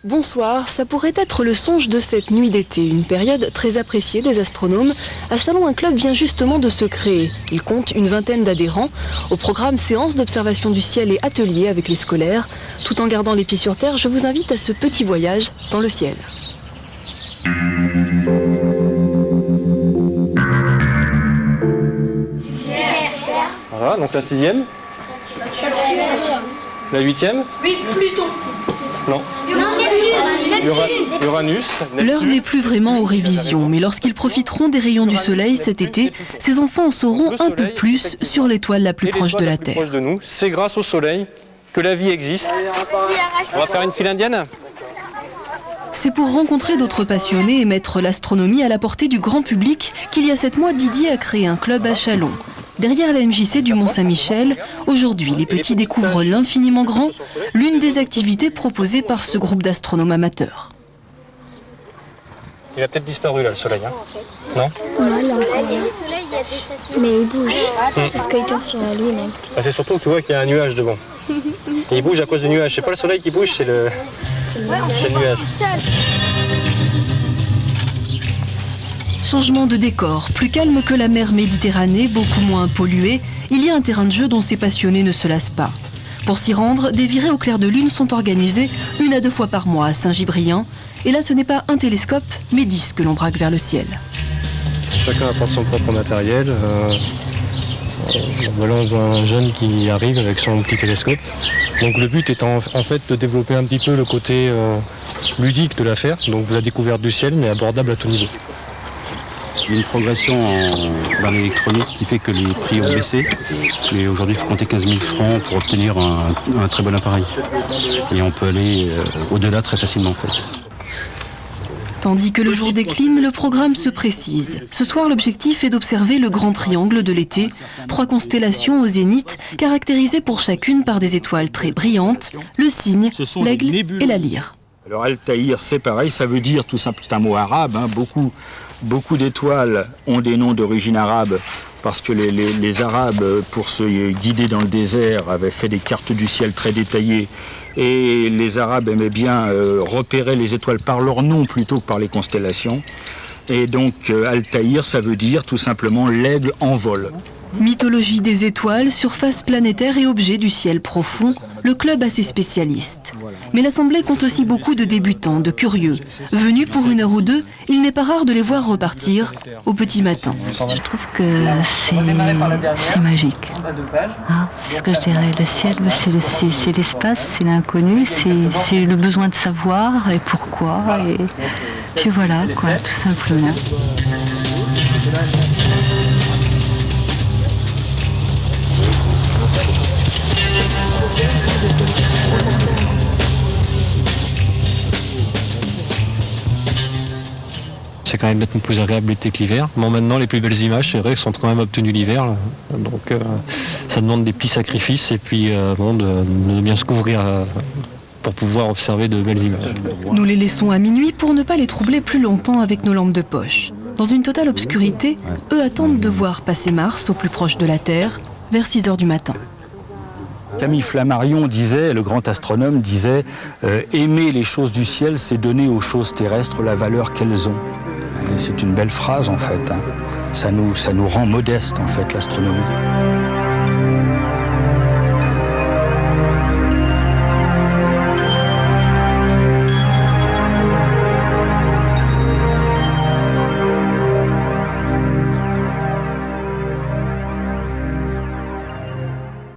Bonsoir, ça pourrait être le songe de cette nuit d'été, une période très appréciée des astronomes. À Châlons, un club vient justement de se créer. Il compte une vingtaine d'adhérents. Au programme, séances d'observation du ciel et ateliers avec les scolaires. Tout en gardant les pieds sur terre, je vous invite à ce petit voyage dans le ciel. Voilà, donc la 6e. La 8e. Oui, Pluton. Non. Uranus. L'heure n'est plus vraiment aux révisions, mais lorsqu'ils profiteront des rayons du soleil cet été, ces enfants en sauront un peu plus sur l'étoile la plus proche de la Terre. C'est grâce au soleil que la vie existe. On va faire une file indienne ? C'est pour rencontrer d'autres passionnés et mettre l'astronomie à la portée du grand public qu'il y a 7 mois, Didier a créé un club à Châlons. Derrière la MJC du Mont-Saint-Michel, aujourd'hui, les petits découvrent l'infiniment grand, l'une des activités proposées par ce groupe d'astronomes amateurs. Il a peut-être disparu là, le soleil, hein ? Non ? Mais il bouge, parce qu'il tourne sur lui-même. C'est surtout que tu vois qu'il y a un nuage devant. Et il bouge à cause du nuage. C'est pas le soleil qui bouge, c'est le nuage. Changement de décor, plus calme que la mer Méditerranée, beaucoup moins polluée, il y a un terrain de jeu dont ces passionnés ne se lassent pas. Pour s'y rendre, des virées au clair de lune sont organisées 1 à 2 fois par mois à Saint-Gibrien. Et là, ce n'est pas un télescope, mais 10 que l'on braque vers le ciel. Chacun apporte son propre matériel. Voilà, on voit un jeune qui arrive avec son petit télescope. Donc le but étant en fait de développer un petit peu le côté ludique de l'affaire. Donc la découverte du ciel, mais abordable à tout niveau. Il y a une progression dans l'électronique qui fait que les prix ont baissé. Mais aujourd'hui, il faut compter 15 000 francs pour obtenir un très bon appareil. Et on peut aller au-delà très facilement en fait. Tandis que le jour décline, le programme se précise. Ce soir, l'objectif est d'observer le grand triangle de l'été. 3 constellations au zénith, caractérisées pour chacune par des étoiles très brillantes, le Cygne, l'Aigle et la Lyre. Alors Altaïr, c'est pareil, ça veut dire tout simplement, c'est un mot arabe, hein, beaucoup d'étoiles ont des noms d'origine arabe parce que les Arabes, pour se guider dans le désert, avaient fait des cartes du ciel très détaillées. Et les Arabes aimaient bien repérer les étoiles par leur nom plutôt que par les constellations. Et donc Altaïr, ça veut dire tout simplement l'aigle en vol. Mythologie des étoiles, surface planétaire et objets du ciel profond, le club a ses spécialistes. Mais l'Assemblée compte aussi beaucoup de débutants, de curieux. Venus pour 1 heure ou 2, il n'est pas rare de les voir repartir au petit matin. Je trouve que c'est magique. Hein, c'est ce que je dirais. Le ciel, c'est l'espace, c'est l'inconnu, c'est le besoin de savoir et pourquoi. Et puis voilà, quoi, tout simplement. C'est quand même nettement plus agréable l'été que l'hiver. Bon, maintenant, les plus belles images, c'est vrai, sont quand même obtenues l'hiver. Donc, ça demande des petits sacrifices et puis de bien se couvrir pour pouvoir observer de belles images. Nous les laissons à minuit pour ne pas les troubler plus longtemps avec nos lampes de poche. Dans une totale obscurité, eux attendent de voir passer Mars au plus proche de la Terre, vers 6 heures du matin. Camille Flammarion disait, le grand astronome disait, aimer les choses du ciel, c'est donner aux choses terrestres la valeur qu'elles ont. Et c'est une belle phrase en fait. Hein. Ça nous rend modeste en fait l'astronomie.